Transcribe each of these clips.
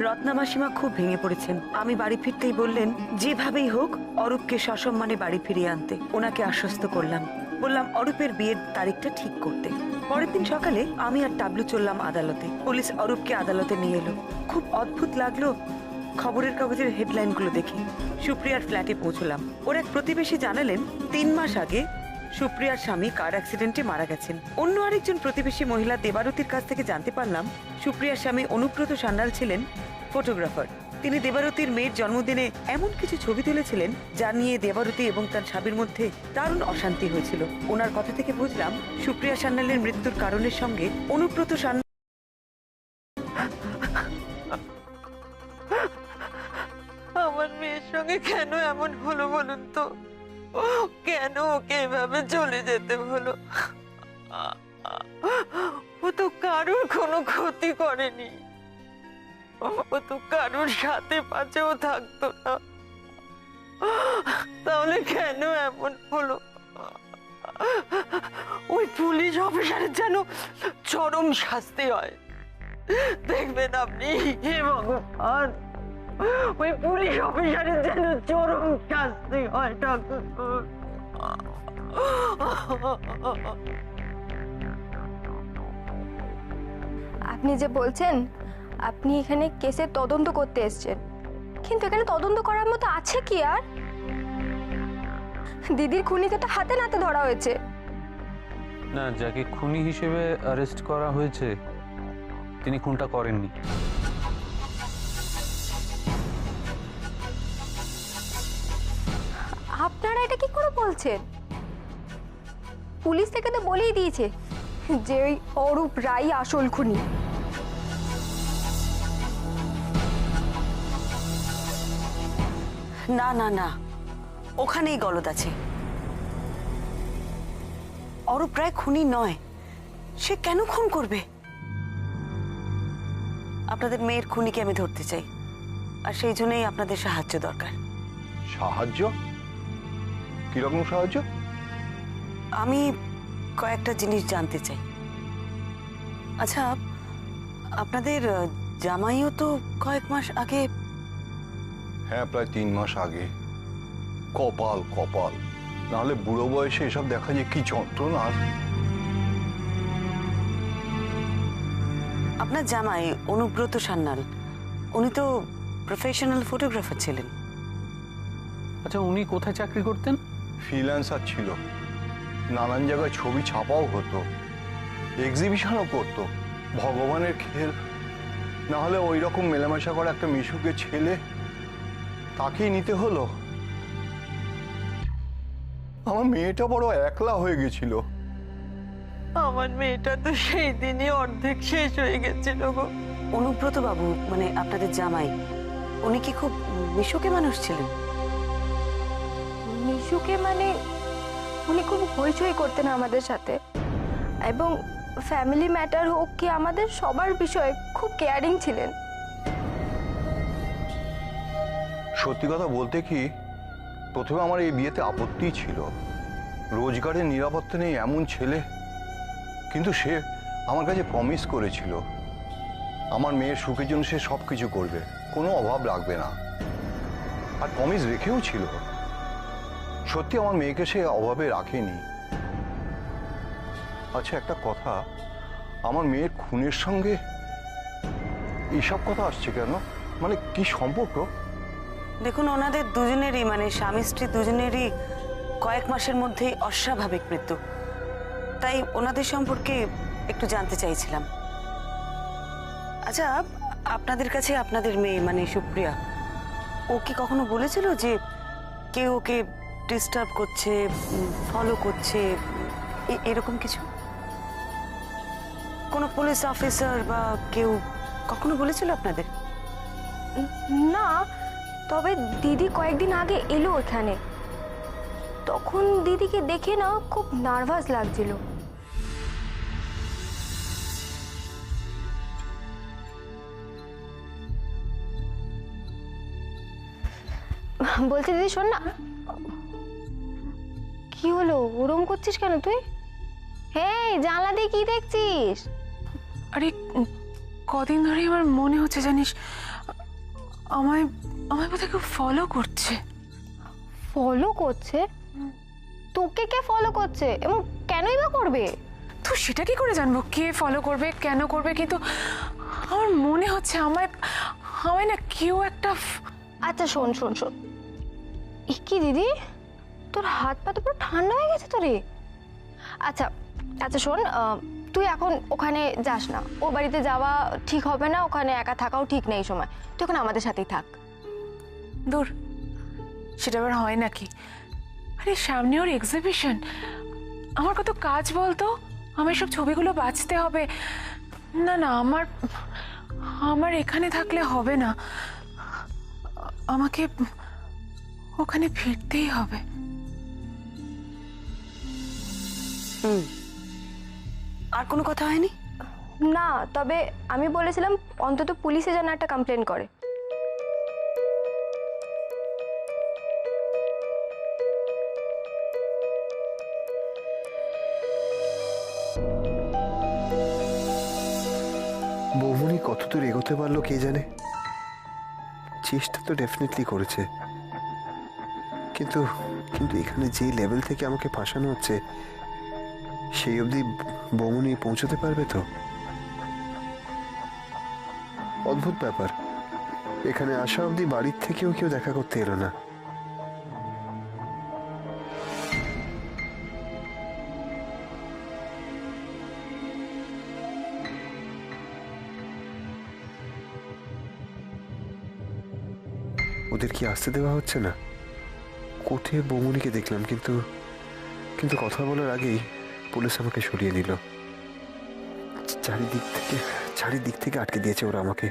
রত্না মাসিমা খুব ভেঙে পড়েছেন। আমি বাড়ি ফিরতেই বললেন যেভাবেই হোক অরূপকে সসম্মানে বাড়ি ফিরিয়ে আনতে। ওনাকে আশ্বস্ত করলাম, বললাম অরূপের বিয়ের তারিখটা ঠিক করতে। পরের দিন সকালে আমি আর টাবলু চললাম আদালতে। পুলিশ অরূপকে আদালতে নিয়ে এলো। খুব অদ্ভুত লাগলো খবরের কাগজের হেডলাইনগুলো দেখে। সুপ্রিয়ার ফ্ল্যাটে পৌঁছলাম। ওর এক প্রতিবেশী জানালেন 3 মাস আগে সুপ্রিয়ার স্বামী কার অ্যাক্সিডেন্টে মারা গেছেন। অন্য আরেকজন প্রতিবেশী মহিলা দেবারতীর কাছ থেকে জানতে পারলাম সুপ্রিয়ার স্বামী অনুব্রত সান্যাল ছিলেন ফটোগ্রাফার। তিনি দেবারতীর মেয়ের জন্মদিনে এমন কিছু ছবি তুলেছিলেন যা নিয়ে দেবারতী এবং তার স্বামীর মধ্যে দারুণ অশান্তি হয়েছিল। ওনার কথা থেকে বুঝলাম সুপ্রিয়া সান্যালের মৃত্যুর কারণের সঙ্গে অনুব্রত সান্যাল। আমার মেয়ের সঙ্গে কেন এমন হলো বলুন তো? কেন ওকে এভাবে চলে যেতে হলো? ও তো কারোর কোনো ক্ষতি করেনি, ও তো কারোর সাথে পাচেও থাকতো না, তাহলে কেন এমন হলো? ওই পুলিশ অফিসারের যেন চরম শাস্তি হয়। দেখবেন আপনি, হে ভগবান, ওই পুলিশ অফিসারের যেন চরম শাস্তি হয় ঠাকুর। আপনি যে বলছেন আপনি এখানে কেসের তদন্ত করতে এসেছেন, কিন্তু এখানে তদন্ত করার মতো আছে কি? আর দিদির খুনিকে তো হাতে নাতে ধরা হয়েছে। না, যাকে খুনি হিসেবে অ্যারেস্ট করা হয়েছে তিনি খুনটা করেননি। আপনারা এটা কি করে বলছেন? পুলিশ থেকে তো বলেই দিয়েছে যে ওই অরূপ রাই আসল খুনি। না না না, ওখানেই গলদ আছে। অরূপ রায় খুনি নয়। সে কেন খুন করবে? আপনাদের মেয়ের খুনিকে আমি ধরতে চাই, আর সেই জন্যই আপনাদের সাহায্য দরকার। সাহায্য? কিরকম সাহায্য? আমি কয়েকটা জিনিস জানতে চাই। আচ্ছা, আপনাদের জামাইও তো কয়েক মাস আগে। হ্যাঁ, প্রায় 3 মাস আগে। কপাল কপাল, নাহলে বুড়ো বয়সে এসব দেখা যায় কি যন্ত্রণা। আপনার জামাই অনুব্রত সান্যাল, উনি তো প্রফেশনাল ফটোগ্রাফার ছিলেন। আচ্ছা, উনি কোথায় চাকরি করতেন? ফ্রিল্যান্সার ছিল। নানান জায়গায় ছবি ছাপাও হতো, এক্সিবিশনও করতো। ভগবানের খেল, না হলে ওই রকম মেলামেশা করা একটা মিশুকে ছেলে, তাকেই নিতে হলো। আমার মেয়েটা বড় একলা হয়ে গেছিল। আমার মেয়েটা তো সেই দিনই অর্ধেক শেষ হয়ে গেছিল গো। অনুব্রত বাবু মানে আপনাদের জামাই, উনি কি খুব মিশুকে মানুষ ছিলেন? মিশুকে মানে উনি খুব হইচই করতেন আমাদের সাথে, এবং ফ্যামিলি ম্যাটার হোক কি আমাদের সবার বিষয়ে খুব কেয়ারিং ছিলেন। সত্যি কথা বলতে কি, প্রথমে আমার এই বিয়েতে আপত্তি ছিল। রোজগারের নিরাপত্তা নেই এমন ছেলে, কিন্তু সে আমার কাছে প্রমিস করেছিল আমার মেয়ের সুখের জন্য সে সব কিছু করবে, কোনো অভাব রাখবে না, আর প্রমিস রেখেও ছিল। সত্যি আমার মেয়েকে সে অভাবে রাখেনি। আচ্ছা, একটা কথা, আমার মেয়ের খুনের সঙ্গে এইসব কথা আসছে কেন? মানে কি সম্পর্ক? দেখুন, ওনাদের দুজনেরই মানে স্বামী স্ত্রী দুজনেরই কয়েক মাসের মধ্যেই অস্বাভাবিক মৃত্যু, তাই ওনাদের সম্পর্কে একটু জানতে চাইছিলাম। আচ্ছা, আপনাদের কাছে আপনাদের মেয়ে মানে সুপ্রিয়া, ও কি কখনো বলেছিল যে কেউ ওকে ডিস্টার্ব করছে, ফলো করছে, এরকম কিছু? কোনো পুলিশ অফিসার বা কেউ কখনো বলেছিল আপনাদের? না, তবে দিদি কয়েকদিন আগে এলো এখানে, তখন দিদিকে দেখে না খুব নার্ভাস লাগছিল। বলছি দিদি শোন না। কি হলো, ওরম করছিস কেন তুই? হেই, জানলা দিয়ে কি দেখছিস? আরে কদিন ধরে আমার মনে হচ্ছে জানিস, আমায় আমায় বোধহয় কেউ ফলো করছে। ফলো করছে? তোকে কে ফলো করছে এবং কেনই বা করবে? তো সেটা কি করে জানবো কে ফলো করবে, কেন করবে? কিন্তু আমার মনে হচ্ছে আমায় আমায় না কেউ একটা আচ্ছা শোন শোন শোন, কি দিদি, তোর হাত পা তো পুরো ঠান্ডা হয়ে গেছে তো রে। আচ্ছা আচ্ছা শোন, তুই এখন ওখানে যাস না, ও বাড়িতে যাওয়া ঠিক হবে না, ওখানে একা থাকাও ঠিক নেই এই সময়। তুই এখন আমাদের সাথেই থাক। দূর, সেটা আবার হয় নাকি? আরে সামনে ওর এক্সিবিশন, আমার কত কাজ বলতো, আমার সব ছবিগুলো বাঁচতে হবে। না না, আমার আমার এখানে থাকলে হবে না, আমাকে ওখানে ফিরতেই হবে। আর কোনো কথা হয়নি? না, তবে আমি বলেছিলাম অন্তত পুলিশে যেন একটা কমপ্লেন করে। বৌমনি কতদূর এগোতে পারলো কে জানে। চেষ্টা তো ডেফিনেটলি করেছে, কিন্তু কিন্তু এখানে যে লেভেল থেকে আমাকে ফাঁসানো হচ্ছে সেই অবধি বৌমনি পৌঁছতে পারবে তো? অদ্ভুত ব্যাপার, এখানে আসা অবধি বাড়ির থেকেও কেউ দেখা করতে এলো না। ওদের কি আসতে দেওয়া হচ্ছে না? কোর্টে বৌমনিকে দেখলাম, কিন্তু কিন্তু কথা বলার আগেই পুলিশ আমাকে সরিয়ে দিল। চারিদিক থেকে আটকে দিয়েছে ওরা আমাকে।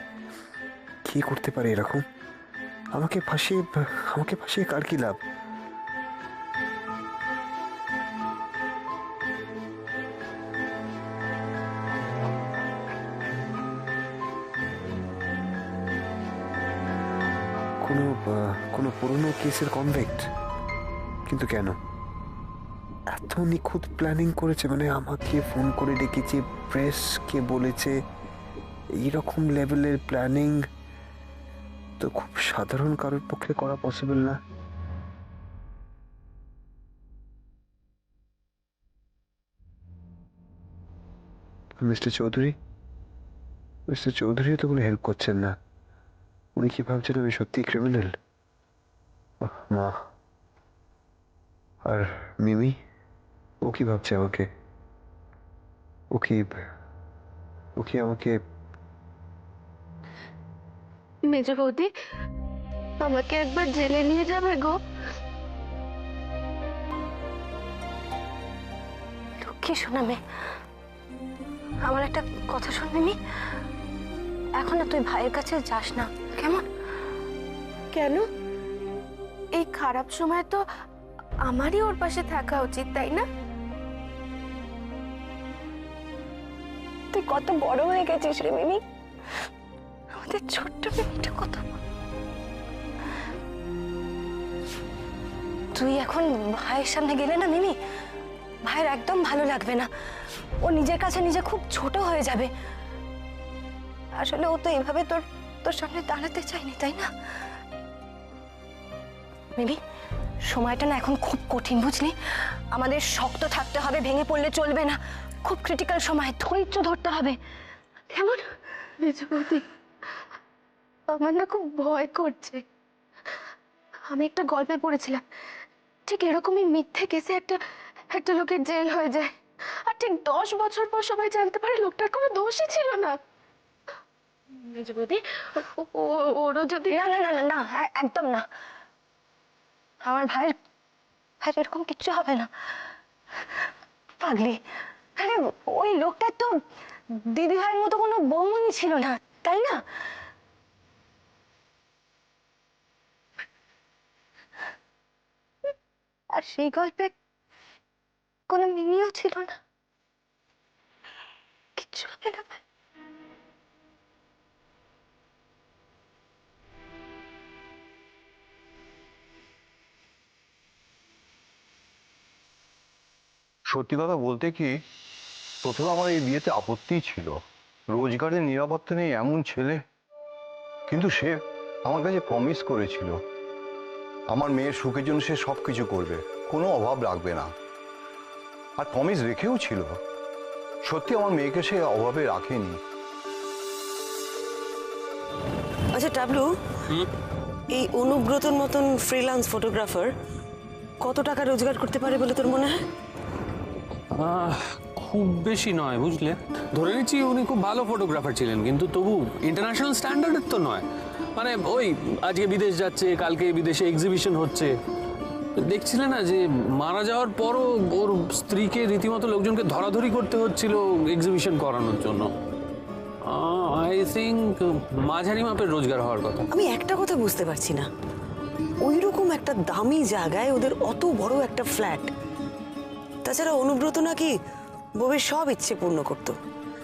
কি করতে পারে এরকম? আমাকে ফাঁসিয়ে কার কি লাভ? কোনো পুরনো কেসের কনভিক্ট, কিন্তু কেন এত নিখুঁত প্ল্যানিং করেছে? মানে আমাকে ফোন করে ডেকেছে, প্রেসকে বলেছে, এইরকম লেভেলের প্ল্যানিং তো খুব সাধারণ কারোর পক্ষে করা পসিবল না। মিস্টার চৌধুরী তো কোনো হেল্প করছেন না। উনি কি ভাবছেন আমি সত্যি ক্রিমিনাল? মা আর মিমি, ও কি ভাবছে আমাকে? ও কি আমাকে? মেজ বৌদি, আমাকে একবার জেলে নিয়ে যাবে গো। লক্ষ্মী শোনা মেয়ে, আমার একটা কথা শোন মিমি, এখন না তুই ভাইয়ের কাছে যাস না, কেমন? কেন? এই খারাপ সময় তো আমারই ওর পাশে থাকা উচিত, তাই না? তুই কত বড় হয়ে গেছিস রে মিমি, আমাদের ছোট্ট মিমিটা কত। তুই এখন ভাইয়ের সামনে গেলে না মিমি, ভাইয়ের একদম ভালো লাগবে না। ও নিজের কাছে নিজে খুব ছোট হয়ে যাবে। আসলে ও তো এভাবে তোর তোর সামনে দাঁড়াতে চায়নি, তাই না মিমি? সময়টা না এখন খুব কঠিন, বুঝলি? আমাদের শক্ত থাকতে হবে, ভেঙে পড়লে চলবে না। খুব ক্রিটিক্যাল সময়, ধৈর্য ধরতে হবে, কেমন? মেজবৌদি, আমার না খুব ভয় করছে। আমি একটা গল্পে পড়েছিলাম, ঠিক এরকমই মিথ্যে কেসে একটা লোকের জেল হয়ে যায়, আর ঠিক 10 বছর পর সবাই জানতে পারে লোকটার কোনো দোষই ছিল না। মেজবৌদি, ওরও যদি। না না না না না, একদম না। আমার ভাইয়ের ভাইয়ের এরকম কিচ্ছু হবে না, পাগলি। আরে ওই লোকটার তো দিদি ভাইয়ের মতো কোনো বৌমনি ছিল না, তাই না? আর সেই গল্পে কোনো মিমিও ছিল না, কিচ্ছু হবে না। সত্যি কথা বলতে কি, প্রথমে আমার এই বিয়েতে আপত্তিই ছিল। রোজগারের নিরাপত্তা নেই এমন ছেলে, কিন্তু সে আমার কাছে প্রমিস করেছিল আমার মেয়ের সুখের জন্য সে সব কিছু করবে, কোনো অভাব রাখবে না। আর প্রমিস রেখেও ছিল। সত্যি আমার মেয়েকে সে অভাবে রাখেনি। আচ্ছা টাবলু, এই অনুব্রতর মতন ফ্রিল্যান্স ফটোগ্রাফার কত টাকা রোজগার করতে পারে বলে তোর মনে হয়? খুব বেশি নয়, বুঝলে। ধরে নিচ্ছি উনি খুব ভালো ফটোগ্রাফার ছিলেন, কিন্তু তবু ইন্টারন্যাশনাল স্ট্যান্ডার্ডের তো নয়। মানে ওই আজকে বিদেশ যাচ্ছে, কালকে বিদেশে এক্সিবিশন হচ্ছে। দেখছিলে না যে মারা যাওয়ার পরও ওর স্ত্রীকে রীতিমতো লোকজনকে ধরাধরি করতে হচ্ছিল এক্সিবিশন করানোর জন্য। আই থিঙ্ক মাঝারি মাপের রোজগার হওয়ার কথা। আমি একটা কথা বুঝতে পারছি না, ওই রকম একটা দামি জায়গায় ওদের অত বড় একটা ফ্ল্যাট। তাছাড়া অনুব্রত নাকি বউয়ের সব ইচ্ছে পূর্ণ করত,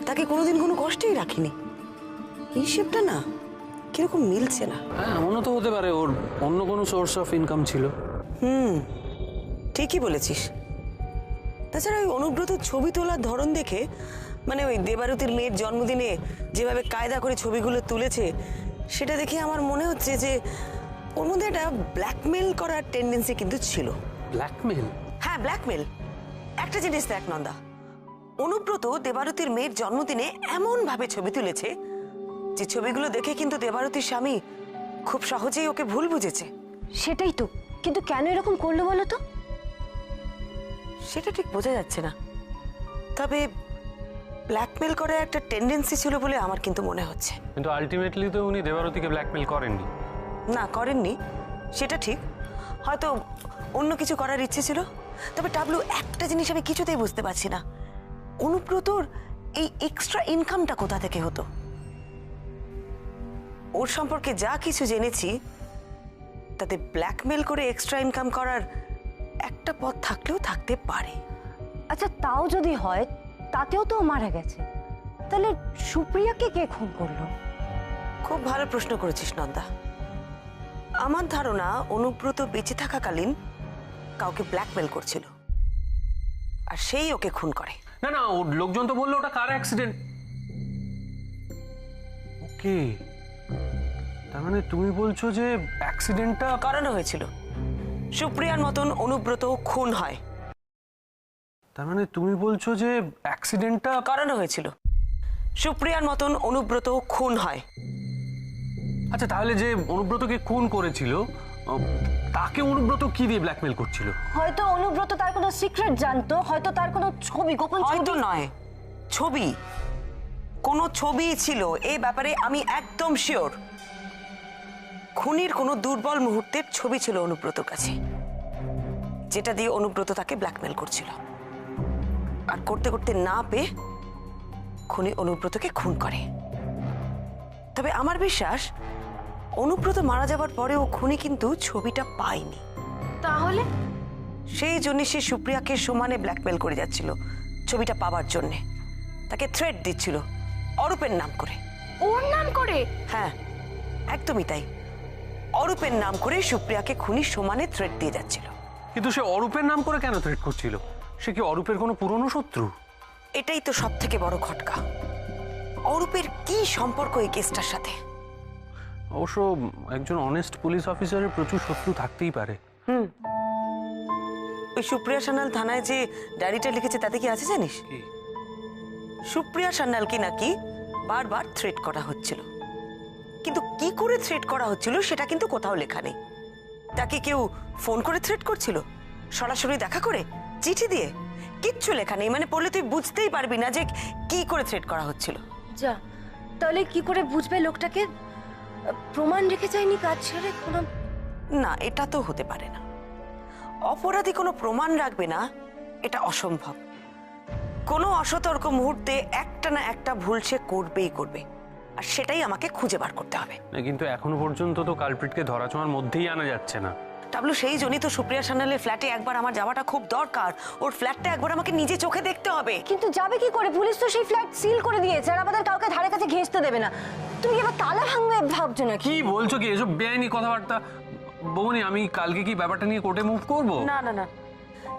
তাকে কোনোদিন কোনো কষ্টই রাখিনি। হিসেবটা না কিরকম মিলছে না। হ্যাঁ, এমনও তো হতে পারে ওর অন্য কোনো সোর্স অফ ইনকাম ছিল। ঠিকই বলেছিস। তাছাড়া ওই অনুব্রত ছবি তোলার ধরন দেখে, মানে ওই দেবারতীর মেয়ের জন্মদিনে যেভাবে কায়দা করে ছবিগুলো তুলেছে, সেটা দেখে আমার মনে হচ্ছে যে ওর মধ্যে একটা ব্ল্যাকমেল করার টেন্ডেন্সি কিন্তু ছিল। ব্ল্যাকমেল? হ্যাঁ, ব্ল্যাকমেল। একটা জিনিস দেখ নন্দা, অনুব্রত দেবারতীর মেয়ের জন্মদিনে এমন ভাবে ছবি তুলেছে যে ছবিগুলো দেখে কিন্তু দেবারতীর স্বামী খুব সহজেই ওকে ভুল বুঝেছে। সেটাই তো, কিন্তু কেন এরকম করলো বলো তো? সেটা ঠিক বোঝা যাচ্ছে না, তবে ব্ল্যাকমেল করার একটা টেন্ডেন্সি ছিল বলে আমার কিন্তু মনে হচ্ছে। কিন্তু আলটিমেটলি তো উনি দেবারতীকে ব্ল্যাকমেল করেননি। না, করেননি সেটা ঠিক, হয়তো অন্য কিছু করার ইচ্ছে ছিল। তবে টাবলু, একটা জিনিস আমি কিছুতেই বুঝতে পারছি না, অনুব্রতর এই এক্সট্রা ইনকামটা কোথা থেকে হতো? ওর সম্পর্কে যা কিছু জেনেছি তাতে ব্ল্যাকমেল করে এক্সট্রা ইনকাম করার একটা পথ থাকলেও থাকতে পারে। আচ্ছা, তাও যদি হয়, তাতেও তো ও মারা গেছে, তাহলে সুপ্রিয়াকে কে খুন করলো? খুব ভালো প্রশ্ন করেছিস নন্দা। আমার ধারণা অনুব্রত বেঁচে থাকাকালীন কাউকে ব্ল্যাকমেল করছিল, আর সেই ওকে খুন করে। না না, ওর লোকজন তো বললো ওটা কার অ্যাক্সিডেন্ট। ওকে, তার মানে তুমি বলছো যে অ্যাক্সিডেন্টটা করানো হয়েছিল, সুপ্রিয়ার মতন অনুব্রত খুন হয়। তার মানে তুমি বলছো যে অ্যাক্সিডেন্টটা করানো হয়েছিল, সুপ্রিয়ার মতন অনুব্রত খুন হয়। আচ্ছা, তাহলে যে অনুব্রতকে খুন করেছিল তাকে অনুব্রত কি দিয়ে ব্ল্যাকমেল করছিল? হয়তো অনুব্রত তার কোনো সিক্রেট জানতো, হয়তো তার কোনো ছবি, গোপন হয়তো নয়, ছবি, কোনো ছবি ছিল এ ব্যাপারে আমি একদম শিওর। খুনির কোনো দুর্বল মুহূর্তের ছবি ছিল অনুব্রতর কাছে, যেটা দিয়ে অনুব্রত তাকে ব্ল্যাকমেল করছিল। আর করতে করতে না পেয়ে খুনি অনুব্রতকে খুন করে। তবে আমার বিশ্বাস অনুব্রত মারা যাবার পরেও খুনি কিন্তু ছবিটা পায়নি। তাহলে সেই জন্য সে সুপ্রিয়াকে সমানে ব্ল্যাকমেল করে যাচ্ছিল ছবিটা পাওয়ার জন্য। তাকে থ্রেট দিচ্ছিল অরূপের নাম করে। ওর নাম করে? হ্যাঁ, একদমই তাই। অরূপের নাম করে সুপ্রিয়াকে খুনি সমানে থ্রেট দিয়ে যাচ্ছিল। কিন্তু সে অরূপের নাম করে কেন থ্রেট করছিল? সে কি অরূপের কোনো পুরনো শত্রু? এটাই তো সব থেকে বড় খটকা। অরূপের কি সম্পর্ক এই কেসটার সাথে? অবশ্য একজন অনেস্ট পুলিশ অফিসারের প্রচুর শত্রু থাকতেই পারে। ওই সুপ্রিয়া সান্যাল থানায় যে ডায়েরিটা লিখেছে তাতে কি আছে জানিস? সুপ্রিয়া সান্যালকে নাকি বারবার থ্রেট করা হচ্ছিল, কিন্তু কি করে থ্রেট করা হচ্ছিল সেটা কিন্তু কোথাও লেখা নেই। তাকে কেউ ফোন করে থ্রেট করছিল, সরাসরি দেখা করে, চিঠি দিয়ে? কিচ্ছু লেখা নেই। মানে পড়লে তুই বুঝতেই পারবি না যে কি করে থ্রেট করা হচ্ছিল। যা, তাহলে কি করে বুঝবে লোকটাকে প্রমাণ রেখে যায়নি কাজ ছেড়ে? কোনো না, এটা তো হতে পারে না। অপরাধী কোনো প্রমাণ রাখবে না এটা অসম্ভব। কোনো অসতর্ক মুহূর্তে একটা না একটা ভুল সে করবেই করবে, আর সেটাই আমাকে খুঁজে বার করতে হবে। না, কিন্তু এখনো পর্যন্ত তো কালপ্রিটকে ধরাছোঁয়ার মধ্যেই আনা যাচ্ছে না। টাবলু, সেই জন্যই তো সুপ্রিয়া সান্যালের ফ্ল্যাটে একবার আমার যাওয়াটা খুব দরকার। ওর ফ্ল্যাটটা একবার আমাকে নিজে চোখে দেখতে হবে। কিন্তু যাবে কি করে? পুলিশ তো সেই ফ্ল্যাট সিল করে দিয়েছে, আর আমাদের কাউকে ধারে কাছে ঘেঁষতে দেবে না। তুমি এবার তালা ভাঙবে ভাবছো নাকি? কি বলছো কি এসব বেআইনি কথাবার্তা? বৌনি, আমি কালকে কি ব্যাপারটা নিয়ে কোর্টে মুভ করব? না না না,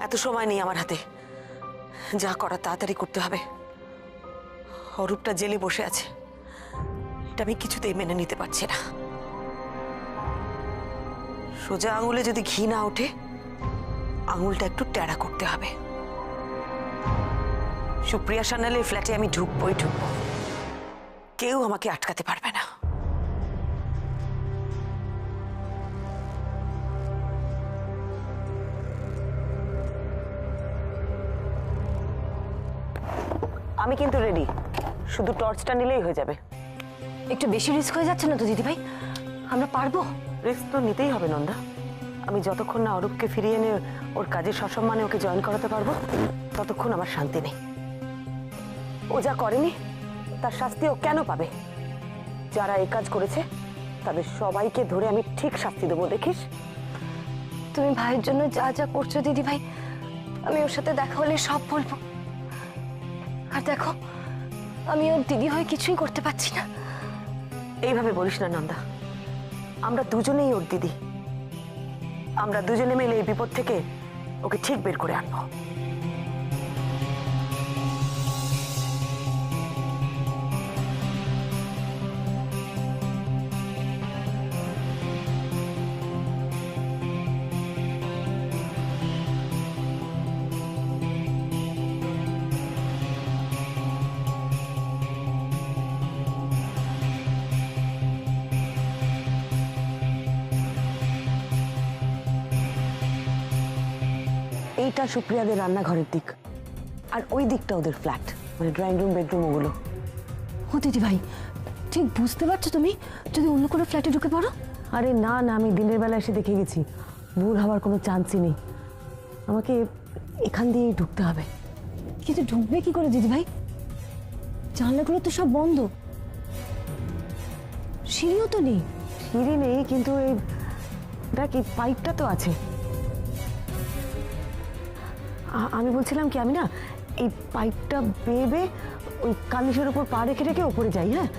এত সময় নেই আমার হাতে। যা করার তাড়াতাড়ি করতে হবে। অরূপটা জেলে বসে আছে, এটা আমি কিছুতেই মেনে নিতে পারছি না। সোজা আঙুলে যদি ঘি না ওঠে, আঙুলটা একটু টেড়া করতে হবে। সুপ্রিয়া সান্যালের ফ্ল্যাটে আমি ঢুকবই ঢুকবো, কেউ আমাকে আটকাতে পারবে না। আমি কিন্তু রেডি, শুধু টর্চটা নিলেই হয়ে যাবে। একটু বেশি রিস্ক হয়ে যাচ্ছে না তো দিদিভাই? আমরা পারবো? রিস্ক তো নিতেই হবে নন্দা। আমি যতক্ষণ না অরূপকে ফিরিয়ে এনে ওর কাজের সসম্মানে ওকে জয়েন করাতে পারবো, ততক্ষণ আমার শান্তি নেই। ও যা করেনি তার শাস্তি ও কেন পাবে? যারা এই কাজ করেছে তাদের সবাইকে ধরে আমি ঠিক শাস্তি দেবো, দেখিস। তুমি ভাইয়ের জন্য যা যা করছো দিদিভাই, আমি ওর সাথে দেখা হলে সব বলবো। আর দেখো, আমি ওর দিদি হয়ে কিছুই করতে পারছি না। এইভাবে বলিস না নন্দা, আমরা দুজনেই ওর দিদি। আমরা দুজনে মিলে এই বিপদ থেকে ওকে ঠিক বের করে আনবো। এইটা সুপ্রিয়াদের রান্নাঘরের দিক, আর ওই দিকটা ওদের ফ্ল্যাট, মানে ড্রয়িং রুম, বেডরুম, ওগুলো। ও দিদিভাই, ঠিক বুঝতে পারছো তুমি যদি অন্য কোনো ফ্ল্যাটে ঢুকে পড়ো? আরে না না, আমি দিনের বেলা এসে দেখে গেছি, ভুল হওয়ার কোনো চান্সই নেই। আমাকে এখান দিয়েই ঢুকতে হবে। কিন্তু ঢুকবে কি করে দিদিভাই? জানলাগুলো তো সব বন্ধ, সিঁড়িও তো নেই। সিঁড়ি নেই, কিন্তু এই দেখ, এই পাইপটা তো আছে। আমি বলছিলাম কি, আমি না এই পাইপটা বেয়ে ওই কালিশের উপর পা রেখে রেখে ওপরে যাই। হ্যাঁ,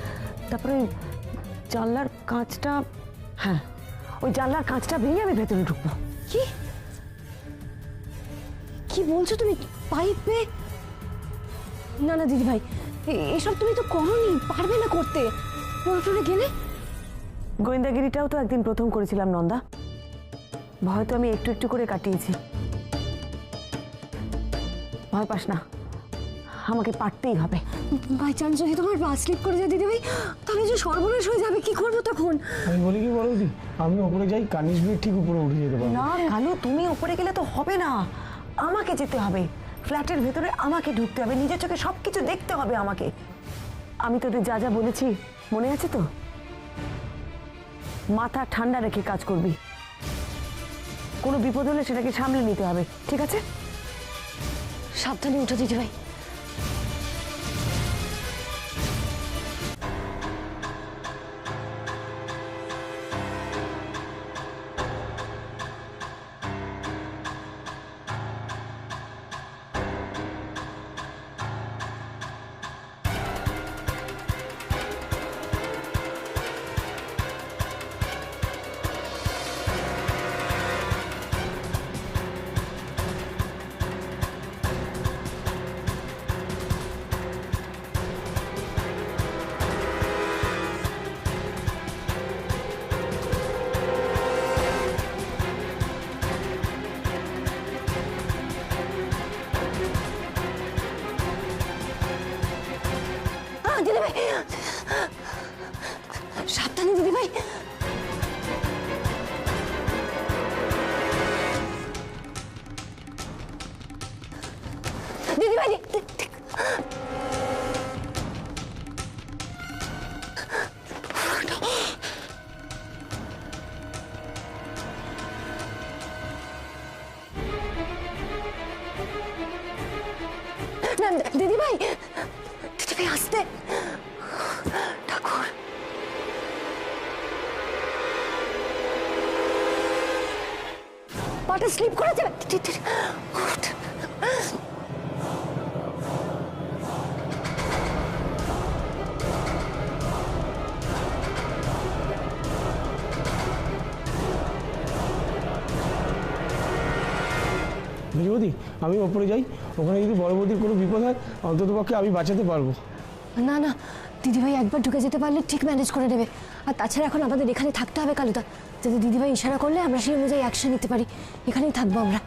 তারপরে ওই জানলার কাঁচটা, হ্যাঁ ওই জানলার কাঁচটা ভেঙে আমি ভেতরে ঢুকবো। কি কি বলছো তুমি? পাইপে? না না দিদিভাই, এসব তুমি তো করোনি, পারবে না করতে। পড়ে গেলে? গোয়েন্দাগিরিটাও তো একদিন প্রথম করেছিলাম নন্দা, ভয় তো আমি একটু একটু করে কাটিয়েছি। ভয় পাস না, আমাকে পারতেই হবে। বাই চান্স যদি তোমার পা স্লিপ করে যায় দিদিভাই, তাহলে যে সর্বনাশ হয়ে যাবে, কি করবো তখন? আমি বলি কি বলো দি, আমি ওপরে যাই, কানিস বিয়ে ঠিক উপরে উঠে যেতে পারবো। না কালু, তুমি ওপরে গেলে তো হবে না, আমাকে যেতে হবে। ফ্ল্যাটের ভেতরে আমাকে ঢুকতে হবে, নিজের চোখে সবকিছু দেখতে হবে আমাকে। আমি তোদের যা যা বলেছি মনে আছে তো? মাথা ঠান্ডা রেখে কাজ করবি, কোনো বিপদ হলে সেটাকে সামলে নিতে হবে, ঠিক আছে? সাবধানে উঠো দিদিভাই। দিদিভাই সাবধানে, দিদিভাই। দিদিভাই দিদিভাই, দিদিভাই আসতে। ঠাকুর, পাটা স্লিপ করেছে। বুঝি বৌদি, আমি ওপরে যাই, ওখানে যদি বড় বৌদির কোনো বিপদ হয় অন্তত পক্ষে আমি বাঁচাতে পারবো। না না, দিদিভাই একবার ঢুকে যেতে পারলে ঠিক ম্যানেজ করে নেবে। আর তাছাড়া এখন আমাদের এখানে থাকতে হবে কালুদা, যাতে দিদিভাই ইশারা করলে আমরা সেই অনুযায়ী অ্যাকশন নিতে পারি। এখানেই থাকবো আমরা।